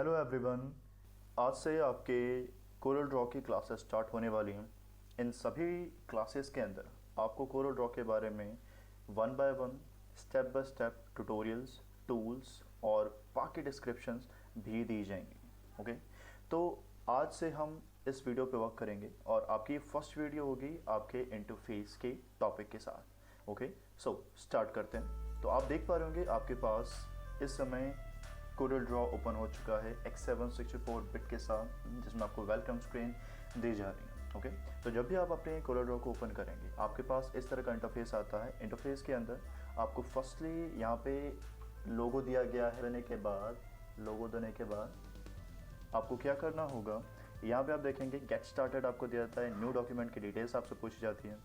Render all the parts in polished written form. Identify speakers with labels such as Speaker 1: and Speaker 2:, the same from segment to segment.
Speaker 1: Hello everyone. आज से आपके कोरल ड्रॉ की क्लासेस स्टार्ट होने वाली हैं। इन सभी क्लासेस के अंदर आपको कोरल ड्रॉ के बारे में one by one step by step tutorials, tools और बाकी डिस्क्रिप्शंस भी दी जाएंगी। ओके, तो आज से हम इस वीडियो पे वर्क करेंगे और आपकी फर्स्ट वीडियो होगी आपके इंटरफेस के टॉपिक के साथ। ओके, सो स्टार्ट करते हैं। तो आप देख पा रहे होंगे आपके पास इस समय कोरल ड्रॉ ओपन हो चुका है X764 बिट के साथ, जिसमें आपको वेलकम स्क्रीन दी जा रही है। ओके, तो जब भी आप अपने कोरल ड्रॉ को ओपन करेंगे आपके पास इस तरह का इंटरफेस आता है। इंटरफेस के अंदर आपको फर्स्टली यहाँ पे लोगो दिया गया है। लोगो देने के बाद आपको क्या करना होगा, यहाँ पे आप देखेंगे गेट स्टार्टेड आपको दिया जाता है। न्यू डॉक्यूमेंट की डिटेल्स आपसे पूछी जाती है।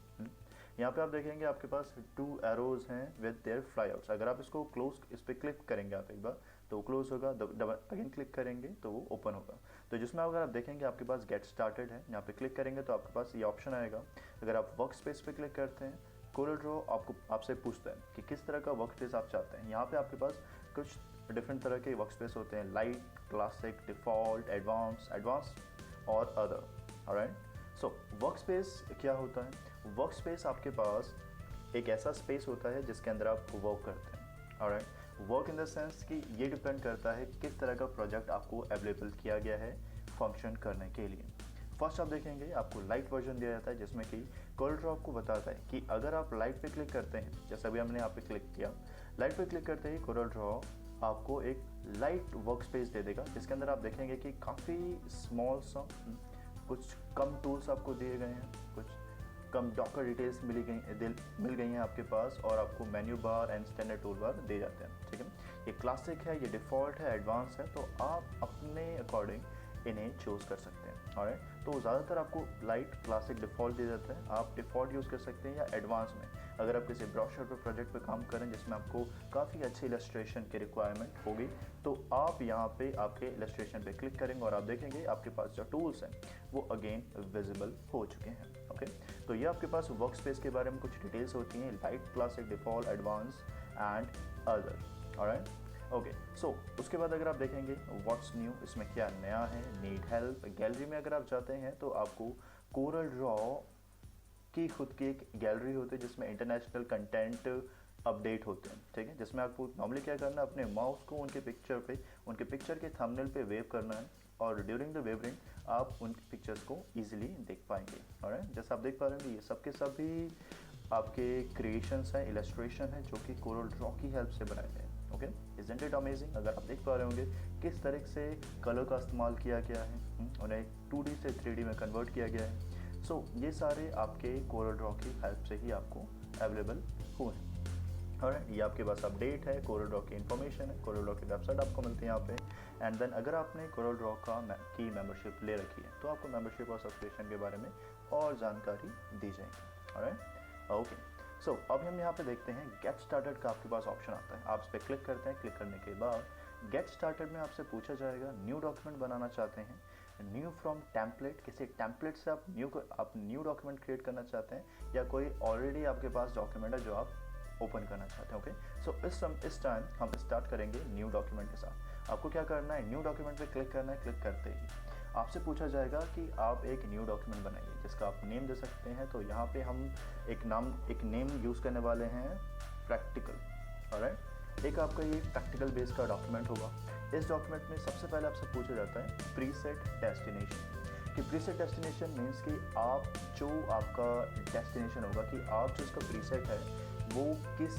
Speaker 1: यहाँ पे आप देखेंगे आपके पास 2 एरोज हैं विद देयर फ्लाईआउट्स। अगर आप इसको क्लोज, इस पर क्लिक करेंगे आप एक बार तो वो क्लोज होगा, डबल अगेन क्लिक करेंगे तो वो ओपन होगा। तो जिसमें अगर आप देखेंगे आपके पास गेट स्टार्टेड है, यहाँ पे क्लिक करेंगे तो आपके पास ये ऑप्शन आएगा। अगर आप वर्क स्पेस पे क्लिक करते हैं, कोरल ड्रॉ आपसे पूछता है कि किस तरह का वर्क स्पेस आप चाहते हैं। यहाँ पे आपके पास कुछ डिफरेंट तरह के वर्क स्पेस होते हैं, लाइट, क्लासिक, डिफ़ॉल्ट, एडवांस और other. Alright, so work space क्या होता है? वर्क स्पेस आपके पास एक ऐसा स्पेस होता है जिसके अंदर आप वर्क करते हैं। Alright, work in the sense कि ये डिपेंड करता है किस तरह का प्रोजेक्ट आपको अवेलेबल किया गया है फंक्शन करने के लिए। फर्स्ट आप देखेंगे आपको लाइट वर्जन दिया जाता है, जिसमें कि कोरल ड्रॉ आपको बताता है कि अगर आप लाइट पे क्लिक करते हैं, जैसे अभी हमने यहाँ पे क्लिक किया, लाइट पे क्लिक करते ही कोरल ड्रॉ आपको एक लाइट वर्क स्पेस दे देगा, जिसके अंदर आप देखेंगे कि काफ़ी स्मॉल सा कुछ कम टूल्स आपको दिए गए हैं, कुछ कम डॉकर डिटेल्स मिल गई हैं आपके पास, और आपको menu bar and standard tool bar दे जाते हैं। ठीक है, ये क्लासिक है, ये डिफ़ॉल्ट है, एडवांस है, तो आप अपने अकॉर्डिंग इन्हें चूज़ कर सकते हैं। ऑलराइट, तो ज़्यादातर आपको लाइट, क्लासिक, डिफ़ॉल्ट दे जाता है। आप डिफ़ॉल्ट यूज़ कर सकते हैं या एडवांस में। अगर आप किसी ब्रोशर पे प्रोजेक्ट पे काम करें जिसमें आपको काफ़ी अच्छी इलस्ट्रेशन की रिक्वायरमेंट होगी, तो आप यहाँ पे आपके इलस्ट्रेशन पे क्लिक करेंगे और आप देखेंगे आपके पास जो टूल्स हैं वो अगेन विजिबल हो चुके हैं। ओके, तो ये आपके पास वर्क स्पेस के बारे में कुछ डिटेल्स होती हैं, light, classic, default, advance and other. Alright, okay, so उसके बाद अगर आप देखेंगे व्हाट्स न्यू, इसमें क्या नया है, नीड हेल्प। गैलरी में अगर आप जाते हैं तो आपको कोरल ड्रॉ की खुद की एक गैलरी होती है जिसमें इंटरनेशनल कंटेंट अपडेट होते हैं। ठीक है, जिसमें आपको नॉर्मली क्या करना है, अपने माउस को उनके पिक्चर के थंबनेल पे वेव करना है और ड्यूरिंग द वेवरिंग आप उन पिक्चर्स को ईजिली देख पाएंगे। ऑलराइट, जैसा आप देख पा रहे हैं ये सब के सभी आपके क्रिएशंस हैं, इलस्ट्रेशन है, जो कि कोरल ड्रॉ की हेल्प से बनाए गए हैं। Okay, isn't it amazing? अगर आप देख पा रहे होंगे किस तरह से कलर का इस्तेमाल किया गया है, उन्हें 2D से 3D में कन्वर्ट किया गया है। सो ये सारे आपके कोरल ड्रॉ की हेल्प से ही आपको अवेलेबल हुए हैं। और ये आपके पास अपडेट है, कोरल ड्रॉ की इन्फॉर्मेशन है, कोरल ड्रॉ की वेबसाइट आपको मिलती है यहाँ पे। एंड देन अगर आपने कोरल ड्रॉ की मेंबरशिप ले रखी है तो आपको मेंबरशिप और सब्सक्रिप्शन के बारे में और जानकारी दी जाएगी। ऑलराइट, ओके, सो अब हम यहाँ पे देखते हैं गेट स्टार्टेड का आपके पास ऑप्शन आता है। आप इस पर क्लिक करते हैं। क्लिक करने के बाद गेट स्टार्टेड में आपसे पूछा जाएगा न्यू डॉक्यूमेंट बनाना चाहते हैं, न्यू फ्रॉम टेम्पलेट, किसी टेम्पलेट से आप न्यू डॉक्यूमेंट क्रिएट करना चाहते हैं, या कोई ऑलरेडी आपके पास डॉक्यूमेंट है जो आप ओपन करना चाहते हैं। ओके, सो इस टाइम हम स्टार्ट करेंगे न्यू डॉक्यूमेंट के साथ। आपको क्या करना है, न्यू डॉक्यूमेंट पे क्लिक करना है। क्लिक करते ही आपसे पूछा जाएगा कि आप एक न्यू डॉक्यूमेंट बनाइए जिसका आप नेम दे सकते हैं। तो यहाँ पे हम एक नेम यूज़ करने वाले हैं, प्रैक्टिकल। ऑलराइट, एक आपका ये प्रैक्टिकल बेस का डॉक्यूमेंट होगा। इस डॉक्यूमेंट में सबसे पहले आपसे पूछा जाता है प्रीसेट डेस्टिनेशन, कि प्रीसेट डेस्टिनेशन मीन्स कि आप जो आपका डेस्टिनेशन होगा, कि आप जो इसका प्रीसेट है वो किस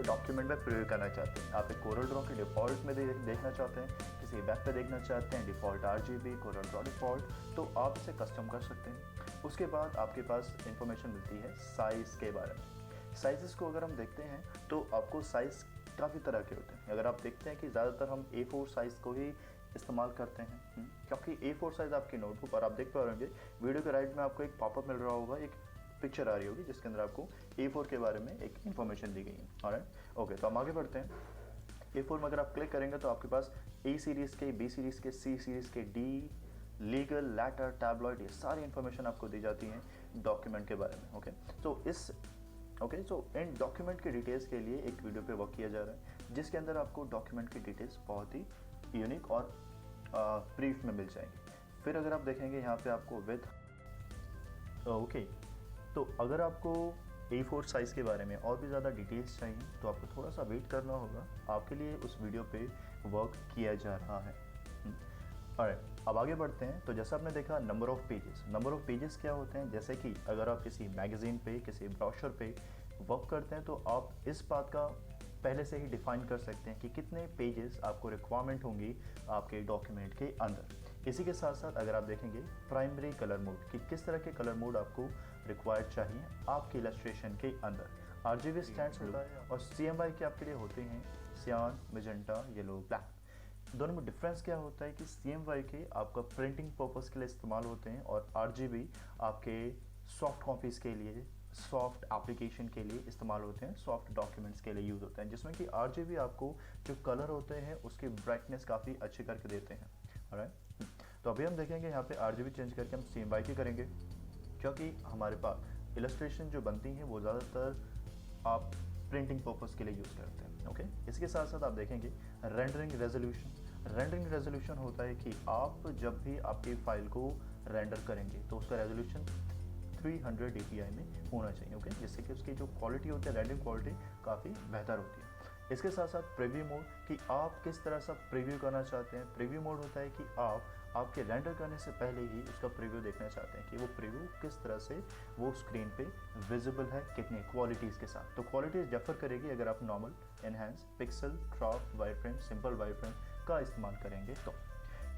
Speaker 1: डॉक्यूमेंट में प्रयोग करना चाहते हैं। आप एक कोरल ड्रॉ के डिफ़ॉल्ट में देखना चाहते हैं, किसी वेब पे देखना चाहते हैं default RGB Corel Draw default, तो आप इसे कस्टम कर सकते हैं। उसके बाद आपके पास इंफॉर्मेशन मिलती है साइज़ के बारे में। साइज़ को अगर हम देखते हैं तो आपको साइज़ काफ़ी तरह के होते हैं। अगर आप देखते हैं कि ज़्यादातर हम A4 साइज़ को ही इस्तेमाल करते हैं, क्योंकि A4 साइज़ आपकी नोटबुक, और आप देख पा रहे होंगे वीडियो के राइट में आपको एक पॉपअप मिल रहा होगा, एक पिक्चर आ रही होगी जिसके अंदर आपको A4 के बारे में एक इन्फॉर्मेशन दी गई है। ऑलराइट, ओके, तो हम आगे बढ़ते हैं। A4 में अगर आप क्लिक करेंगे तो आपके पास A सीरीज़ के, B सीरीज़ के, C सीरीज़ के, D, लीगल, लेटर, टैबलॉइड, ये सारी इन्फॉर्मेशन आपको दी जाती है डॉक्यूमेंट के बारे में। ओके, सो इन डॉक्यूमेंट की डिटेल्स के लिए एक वीडियो पे वर्क किया जा रहा है जिसके अंदर आपको डॉक्यूमेंट की डिटेल्स बहुत ही यूनिक और ब्रीफ में मिल जाएंगे। फिर अगर आप देखेंगे यहाँ पे आपको विद ओके, तो अगर आपको A4 साइज़ के बारे में और भी ज़्यादा डिटेल्स चाहिए तो आपको थोड़ा सा वेट करना होगा, आपके लिए उस वीडियो पे वर्क किया जा रहा है। ऑलराइट, अब आगे बढ़ते हैं। तो जैसा आपने देखा number of pages, number of pages क्या होते हैं, जैसे कि अगर आप किसी मैगज़ीन पे, किसी ब्रोशर पे वर्क करते हैं तो आप इस बात का पहले से ही डिफाइन कर सकते हैं कि कितने पेजेस आपको रिक्वायरमेंट होंगी आपके डॉक्यूमेंट के अंदर। इसी के साथ साथ अगर आप देखेंगे प्राइमरी कलर मोड कि किस तरह के कलर मोड आपको रिक्वायर्ड चाहिए आपके इलस्ट्रेशन के अंदर। RGB स्टैंड्स होता है और CMYK के आपके लिए होते हैं सियान, मैजेंटा, येलो, ब्लैक। दोनों में डिफरेंस क्या होता है कि CMYK आपका प्रिंटिंग पर्पस के लिए इस्तेमाल होते हैं और RGB आपके सॉफ्ट कॉपीज़ के लिए, सॉफ्ट एप्लीकेशन के लिए इस्तेमाल होते हैं, सॉफ्ट डॉक्यूमेंट्स के लिए यूज़ होते हैं, जिसमें कि RGB आपको जो कलर होते हैं उसकी ब्राइटनेस काफ़ी अच्छी करके देते हैं। ऑलराइट, तो अभी हम देखेंगे यहाँ पे RGB चेंज करके हम CMYK करेंगे, क्योंकि हमारे पास इलस्ट्रेशन जो बनती हैं वो ज़्यादातर आप प्रिंटिंग पर्पस के लिए यूज़ करते हैं। ओके, इसके साथ साथ आप देखेंगे रेंडरिंग रेजोल्यूशन। रेंडरिंग रेजोल्यूशन होता है कि आप जब भी आपकी फाइल को रेंडर करेंगे तो उसका रेजोल्यूशन 300 dpi में होना चाहिए। ओके, जिससे कि उसकी जो क्वालिटी होती है, रेंडरिंग क्वालिटी काफ़ी बेहतर होती है। इसके साथ साथ प्रीव्यू मोड कि आप किस तरह से प्रीव्यू करना चाहते हैं। प्रीव्यू मोड होता है कि आप आपके रेंडर करने से पहले ही उसका प्रीव्यू देखना चाहते हैं कि वो प्रीव्यू किस तरह से वो स्क्रीन पे विजिबल है, कितनी क्वालिटीज़ के साथ। तो क्वालिटीज़ डिफर करेगी अगर आप normal, enhance, pixel, crop, wireframe, simple wireframe का इस्तेमाल करेंगे तो।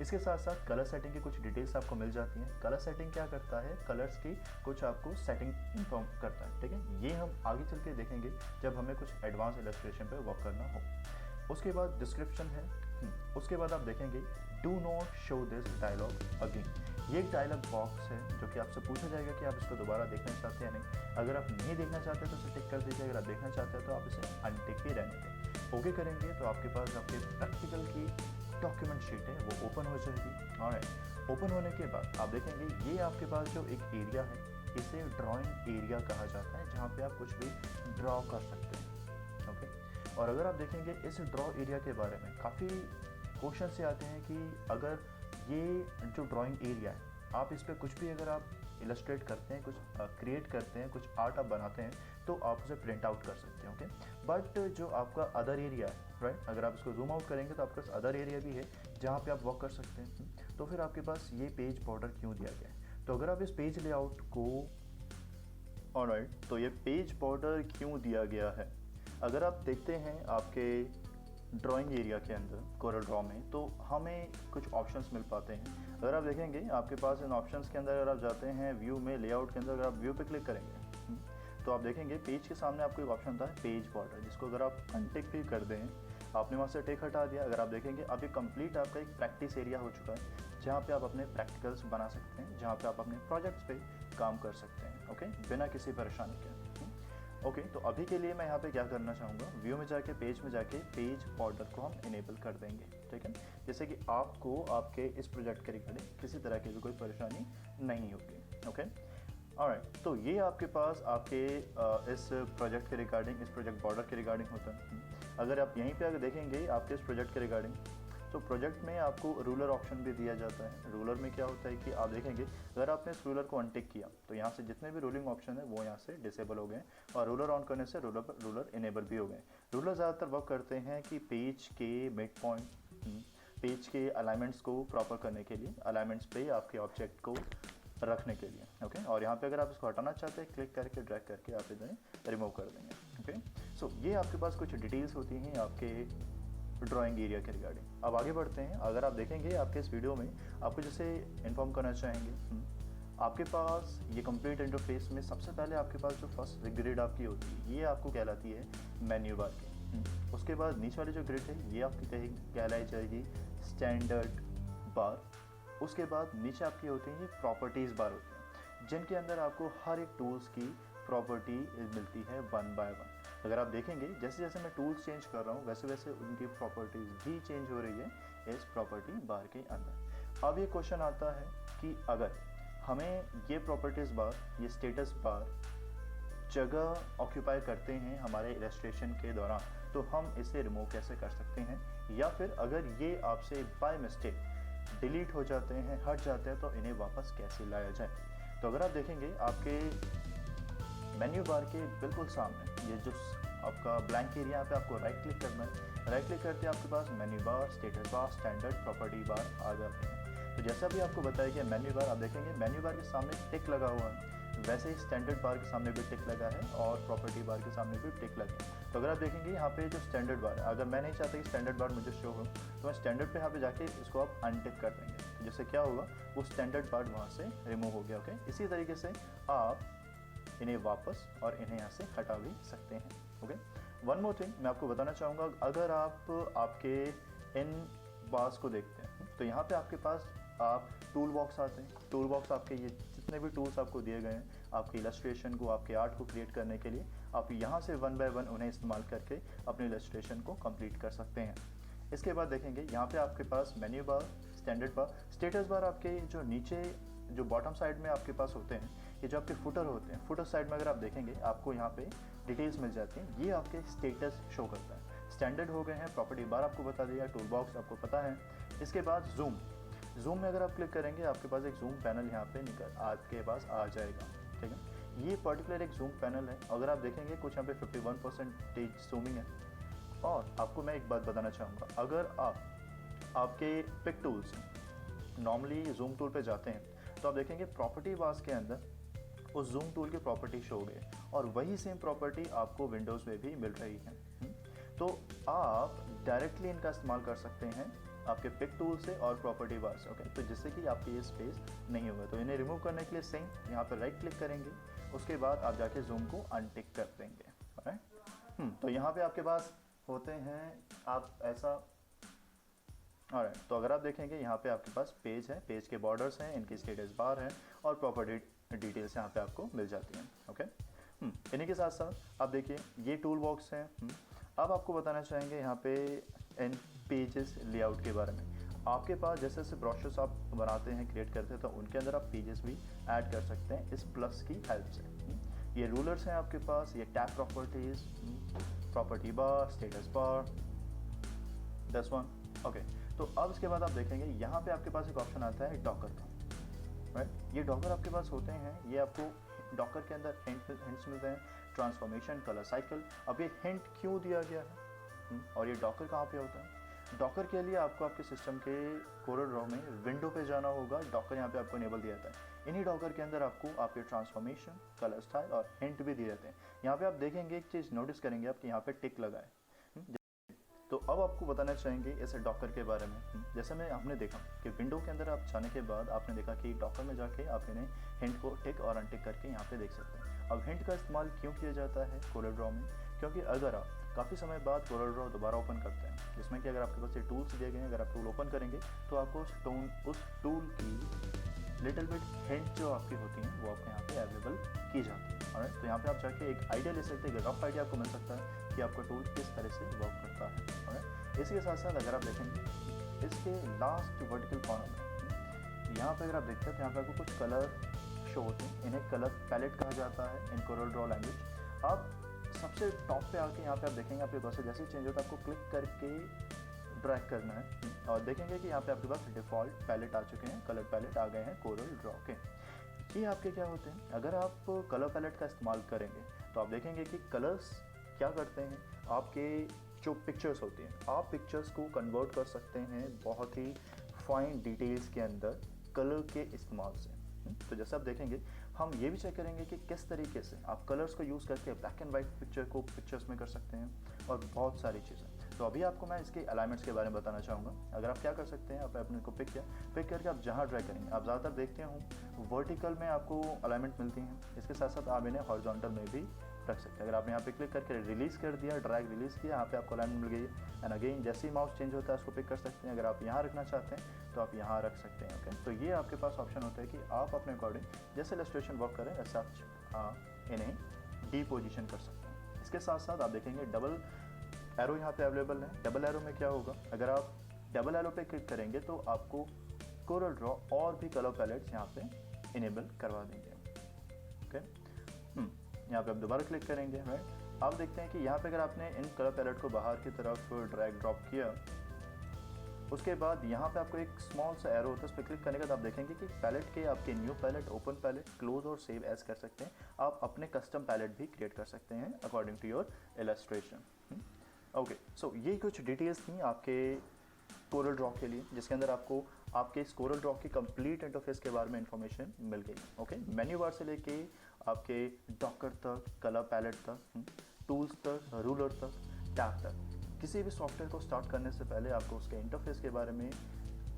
Speaker 1: इसके साथ साथ कलर सेटिंग की कुछ डिटेल्स आपको मिल जाती हैं। कलर सेटिंग क्या करता है, कलर्स की कुछ आपको सेटिंग इन्फॉर्म करता है। ठीक है, ये हम आगे चल के देखेंगे जब हमें कुछ एडवांस इलस्ट्रेशन पे वर्क करना हो। उसके बाद डिस्क्रिप्शन है। उसके बाद आप देखेंगे do not show this dialogue again. ये एक डायलॉग बॉक्स है जो कि आपसे पूछा जाएगा कि आप इसको दोबारा देखना चाहते हैं या नहीं। अगर आप नहीं देखना चाहते तो इसे टिक कर दीजिए, अगर आप देखना चाहते हैं तो आप इसे अनटिक ही रहने दें। ओके करेंगे तो आपके पास आपके प्रैक्टिकल की डॉक्यूमेंट शीट है वो ओपन हो जाएगी। ऑलराइट, ओपन होने के बाद आप देखेंगे ये आपके पास जो एक एरिया है इसे ड्राइंग एरिया कहा जाता है, जहाँ पे आप कुछ भी ड्रॉ कर सकते हैं। ओके, और अगर आप देखेंगे इस ड्रॉ एरिया के बारे में काफ़ी क्वेश्चन से आते हैं कि अगर ये जो ड्राइंग एरिया है आप इस पर कुछ भी अगर आप इलस्ट्रेट करते हैं, कुछ क्रिएट करते हैं, कुछ आर्ट आप बनाते हैं तो आप उसे प्रिंट आउट कर सकते हैं। ओके, बट जो आपका अदर एरिया है, राइट, अगर आप इसको जूम आउट करेंगे तो आपके पास अदर एरिया भी है जहाँ पे आप वर्क कर सकते हैं। तो फिर आपके पास ये पेज बॉर्डर क्यों दिया गया है, तो अगर आप इस पेज लेआउट को, ऑलराइट, तो ये पेज बॉर्डर क्यों दिया गया है, अगर आप देखते हैं आपके ड्राइंग एरिया के अंदर कोरल ड्रॉ में तो हमें कुछ ऑप्शंस मिल पाते हैं। अगर आप देखेंगे आपके पास इन ऑप्शंस के अंदर अगर आप जाते हैं व्यू में, लेआउट के अंदर अगर आप व्यू पे क्लिक करेंगे तो आप देखेंगे पेज के सामने आपको एक ऑप्शन था पेज बॉर्डर, जिसको अगर आप अनटिक भी कर दें, आपने वहाँ से टिक हटा दिया, अगर आप देखेंगे अब ये कंप्लीट आपका एक प्रैक्टिस एरिया हो चुका है जहाँ पे आप अपने प्रैक्टिकल्स बना सकते हैं, जहाँ पे आप अपने प्रोजेक्ट्स पे काम कर सकते हैं। ओके, बिना किसी परेशानी के। ओके, तो अभी के लिए मैं यहाँ पे क्या करना चाहूँगा, व्यू में जाके पेज में जाके पेज बॉर्डर को हम इनेबल कर देंगे। ठीक है, जैसे कि आपको आपके इस प्रोजेक्ट के रिगार्डिंग किसी तरह की भी कोई परेशानी नहीं होगी। ओके, ऑलराइट, तो ये आपके पास आपके इस प्रोजेक्ट के रिगार्डिंग, इस प्रोजेक्ट बॉर्डर के रिगार्डिंग होता है। अगर आप यहीं पे अगर देखेंगे आपके इस प्रोजेक्ट के रिगार्डिंग, तो प्रोजेक्ट में आपको रूलर ऑप्शन भी दिया जाता है। रूलर में क्या होता है कि आप देखेंगे अगर आपने इस रूलर को अनटिक किया तो यहाँ से जितने भी रूलिंग ऑप्शन है वो यहाँ से डिसेबल हो गए और रूलर ऑन करने से रूलर इनेबल भी हो गए। रूलर ज़्यादातर वर्क करते हैं कि पेज के मिड पॉइंट, पेज के अलाइनमेंट्स को प्रॉपर करने के लिए, अलाइनमेंट्स पे आपके ऑब्जेक्ट को रखने के लिए। ओके, और यहाँ पे अगर आप इसको हटाना चाहते हैं क्लिक करके ड्रैग करके आप इन्हें रिमूव कर देंगे। ओके, सो ये आपके पास कुछ डिटेल्स होती हैं आपके ड्राइंग एरिया के रिगार्डिंग। अब आगे बढ़ते हैं। अगर आप देखेंगे आपके इस वीडियो में आपको जैसे इन्फॉर्म करना चाहेंगे, आपके पास ये कंप्लीट इंटरफेस में सबसे पहले आपके पास जो फर्स्ट ग्रिड आपकी होती है ये आपको कहलाती है मेन्यू बार की। उसके बाद नीचे वाली जो ग्रिड है ये आपकी कहलाई जाएगी स्टैंडर्ड बार। उसके बाद नीचे आपकी होती है ये प्रॉपर्टीज़ बार होती हैं, जिनके अंदर आपको हर एक टूल्स की प्रॉपर्टी मिलती है वन बाय वन। अगर आप देखेंगे जैसे जैसे मैं टूल्स चेंज कर रहा हूँ वैसे वैसे उनकी प्रॉपर्टीज़ भी चेंज हो रही है इस प्रॉपर्टी बार के अंदर। अब ये क्वेश्चन आता है कि अगर हमें ये प्रॉपर्टीज़ बार, ये स्टेटस बार जगह ऑक्यूपाई करते हैं हमारे इलस्ट्रेशन के दौरान, तो हम इसे रिमूव कैसे कर सकते हैं, या फिर अगर ये आपसे बाय मिस्टेक डिलीट हो जाते हैं, हट जाते हैं, तो इन्हें वापस कैसे लाया जाए। तो अगर आप देखेंगे आपके मेन्यू बार के बिल्कुल सामने ये जो आपका ब्लैंक एरिया पे आपको राइट क्लिक करना है, राइट क्लिक करते आपके पास menu bar, status bar, standard, property bar आ जाते हैं। तो जैसा भी आपको बताया कि मेन्यू बार, आप देखेंगे मेन्यू बार के सामने टिक लगा हुआ है, वैसे ही स्टैंडर्ड बार के सामने भी टिक लगा है और प्रॉपर्टी बार के सामने भी टिक लगा है। तो अगर आप देखेंगे यहाँ पे जो स्टैंडर्ड बार है, अगर मैं नहीं चाहता कि स्टैंडर्ड बार मुझे शो हो, तो मैं स्टैंडर्ड पे यहाँ पे जाके इसको आप अनटिक कर देंगे, तो जिससे क्या होगा, वो स्टैंडर्ड बार वहाँ से रिमूव हो गया। ओके, इसी तरीके से आप इन्हें वापस और इन्हें यहाँ से हटा भी सकते हैं। ओके, वन मोर थिंग मैं आपको बताना चाहूँगा, अगर आप आपके इन बार्स को देखते हैं तो यहाँ पे आपके पास आप टूल बॉक्स आते हैं। टूल बॉक्स आपके ये जितने भी टूल्स आपको दिए गए हैं आपके इलस्ट्रेशन को, आपके आर्ट को क्रिएट करने के लिए, आप यहाँ से वन बाय वन उन्हें इस्तेमाल करके अपने इलस्ट्रेशन को कंप्लीट कर सकते हैं। इसके बाद देखेंगे यहाँ पे आपके पास menu bar, standard bar, status bar, आपके जो नीचे जो बॉटम साइड में आपके पास होते हैं, ये जो आपके फुटर होते हैं, फुटर साइड में अगर आप देखेंगे आपको यहाँ पे डिटेल्स मिल जाती हैं, ये आपके स्टेटस शो करता है। स्टैंडर्ड हो गए हैं, प्रॉपर्टी बार आपको बता दिया, टूल बॉक्स आपको पता है। इसके बाद जूम में अगर आप क्लिक करेंगे आपके पास एक जूम पैनल यहाँ पे निकल आपके पास आ जाएगा। ठीक है, ये पर्टिकुलर एक जूम पैनल है। अगर आप देखेंगे कुछ यहाँ पे 51% जूमिंग है। और आपको मैं एक बात बताना चाहूँगा, अगर आपके pick tools normally zoom tool पे जाते हैं तो आप देखेंगे प्रॉपर्टी बार्स के अंदर उस जूम टूल की प्रॉपर्टी शो हो गई और वही सेम प्रॉपर्टी आपको विंडोज़ में भी मिल रही है। तो आप डायरेक्टली इनका इस्तेमाल कर सकते हैं आपके पिक टूल से और प्रॉपर्टी बार से। ओके, तो जिससे कि आपकी ये स्पेस नहीं होगा। तो इन्हें रिमूव करने के लिए सेम यहाँ पर राइट क्लिक करेंगे, उसके बाद आप जाके जूम को अनटिक कर देंगे। राइट, तो यहाँ पे आपके पास होते हैं आप ऐसा। ऑलराइट, तो अगर आप देखेंगे यहाँ पे आपके पास पेज है, पेज के बॉर्डर्स हैं, इनकी स्टेटस बार है और प्रॉपर्टी डिटेल्स यहाँ पे आपको मिल जाती हैं। ओके, इन्हीं के साथ साथ आप देखिए ये टूल बॉक्स है। अब आपको बताना चाहेंगे यहाँ पे इन पेजेस लेआउट के बारे में। आपके पास जैसे जैसे ब्रोशर्स आप बनाते हैं, क्रिएट करते हैं, तो उनके अंदर आप पेजेस भी ऐड कर सकते हैं इस प्लस की हेल्प से। ये रूलर्स हैं आपके पास, ये टैब प्रॉपर्टीज, प्रॉपर्टी बार, स्टेटस बार, दस वन। ओके, तो अब इसके बाद आप देखेंगे यहाँ पे आपके पास एक ऑप्शन आता है डॉकर का। राइट, ये डॉकर आपके पास होते हैं, ये आपको डॉकर के अंदर हिंट्स मिलते हैं, ट्रांसफॉर्मेशन, कलर साइकिल। अब ये हिंट क्यों दिया गया है और ये डॉकर कहाँ पे होता है? डॉकर के लिए आपको आपके सिस्टम के कोरल ड्रॉ में विंडो पे जाना होगा। डॉकर यहाँ पे आपको इनेबल दिया जाता है। इन्हीं डॉकर के अंदर आपको आपके ट्रांसफॉर्मेशन, कलर स्टाइल और हिंट भी दिए जाते हैं। यहाँ पे आप देखेंगे एक चीज़ नोटिस करेंगे आपके यहाँ पे टिक लगा है। तो अब आपको बताना चाहेंगे इस डॉकर के बारे में। जैसे में हमने देखा कि विंडो के अंदर आप जाने के बाद आपने देखा कि डॉकर में जाके आप इन्हें हिंट को टिक और अनटिक करके यहाँ पे देख सकते हैं। अब हिंट का इस्तेमाल क्यों किया जाता है कोरल ड्रॉ में? क्योंकि अगर आप काफ़ी समय बाद कोरल ड्रॉ दोबारा ओपन करते हैं, जिसमें कि अगर आपके पास ये टूल्स दिए गए हैं, अगर आप टूल ओपन करेंगे तो आपको उस टूल की लिटिल बिट हिंट जो आपकी होती हैं वो आपको यहाँ पे अवेलेबल की जाती है। ऑलराइट, तो यहाँ पे आप जाके एक आइडिया ले सकते हैं, एक रफ आइडिया आपको मिल सकता है कि आपका टूल किस तरह से वर्क करता है। ऑलराइट, इसी के साथ साथ अगर आप देखेंगे इसके लास्ट वर्टिकल कॉर्नर में यहाँ पे अगर आप देखते हैं तो यहाँ पे आपको कुछ कलर शो होते हैं, इन्हें कलर पैलेट कहा जाता है इन कोरल ड्रॉ लैंग्वेज। अब सबसे टॉप पे आके यहाँ पे आप देखेंगे आपके पास जैसे चेंज होता है आपको क्लिक करके ड्रैग करना है और देखेंगे कि यहाँ पे आपके पास डिफ़ॉल्ट पैलेट आ चुके हैं, कलर पैलेट आ गए हैं कोरल ड्रॉ के। ये आपके क्या होते हैं, अगर आप कलर पैलेट का इस्तेमाल करेंगे तो आप देखेंगे कि कलर्स क्या करते हैं, आपके जो पिक्चर्स होती हैं, आप पिक्चर्स को कन्वर्ट कर सकते हैं बहुत ही फाइन डिटेल्स के अंदर कलर के इस्तेमाल से। तो जैसे आप देखेंगे हम ये भी चेक करेंगे कि किस तरीके से आप कलर्स को यूज़ करके ब्लैक एंड वाइट पिक्चर को पिक्चर्स में कर सकते हैं और बहुत सारी चीज़ें। तो अभी आपको मैं इसके अलाइनमेंट्स के बारे में बताना चाहूँगा। अगर आप क्या कर सकते हैं, आप अपने को पिक करके आप जहाँ ड्रैग करेंगे, आप ज़्यादातर देखते हो वर्टिकल में आपको अलाइनमेंट मिलती हैं, इसके साथ साथ आप इन्हें हॉरिजॉन्टल में भी रख सकते हैं। अगर आप यहाँ पे क्लिक करके रिलीज़ कर दिया, ड्रैग रिलीज़ किया, यहाँ पे आपको अलाइनमेंट मिल गई है। एंड अगेन जैसे ही माउस चेंज होता है उसको पिक कर सकते हैं। अगर आप यहाँ रखना चाहते हैं तो आप यहाँ रख सकते हैं। ओके, तो ये आपके पास ऑप्शन होता है कि आप अपने अकॉर्डिंग जैसे इलस्ट्रेशन वर्क करें वैसे आप इन्हें डी पोजिशन कर सकते हैं। इसके साथ साथ आप देखेंगे डबल एरो यहाँ पे अवेलेबल है। डबल एरो में क्या होगा, अगर आप डबल एरो पे क्लिक करेंगे तो आपको कोरल ड्रॉ और भी कलर पैलेट्स यहाँ पे इनेबल करवा देंगे। ओके, यहाँ पे आप दोबारा क्लिक करेंगे, राइट। आप देखते हैं कि यहाँ पे अगर आपने इन कलर पैलेट को बाहर की तरफ ड्रैग ड्रॉप किया, उसके बाद यहाँ पे आपको एक स्मॉल सा एरो होता है, उस पर क्लिक करने के बाद आप देखेंगे कि पैलेट के आपके new palette, open palette, close और सेव एज कर सकते हैं। आप अपने कस्टम पैलेट भी क्रिएट कर सकते हैं according to your illustration. Okay, so ये कुछ डिटेल्स थी आपके कोरल ड्रॉ के लिए, जिसके अंदर आपको आपके इस कोरल ड्रॉ की कंप्लीट इंटरफेस के बारे में इंफॉर्मेशन मिल गई। ओके, मेन्यू बार से लेके आपके डॉकर तक, कलर पैलेट तक, टूल्स तक, रूलर तक, टैब तक, किसी भी सॉफ्टवेयर को स्टार्ट करने से पहले आपको उसके इंटरफेस के बारे में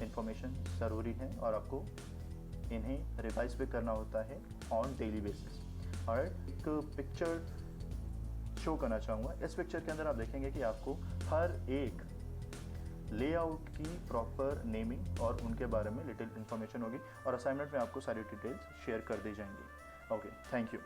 Speaker 1: इंफॉर्मेशन ज़रूरी है और आपको इन्हें रिवाइज भी करना होता है ऑन डेली बेसिस। और एक पिक्चर शो करना चाहूँगा। इस पिक्चर के अंदर आप देखेंगे कि आपको हर एक लेआउट की प्रॉपर नेमिंग और उनके बारे में लिटिल इन्फॉर्मेशन होगी और असाइनमेंट में आपको सारी डिटेल्स शेयर कर दी जाएंगी। Okay, thank you.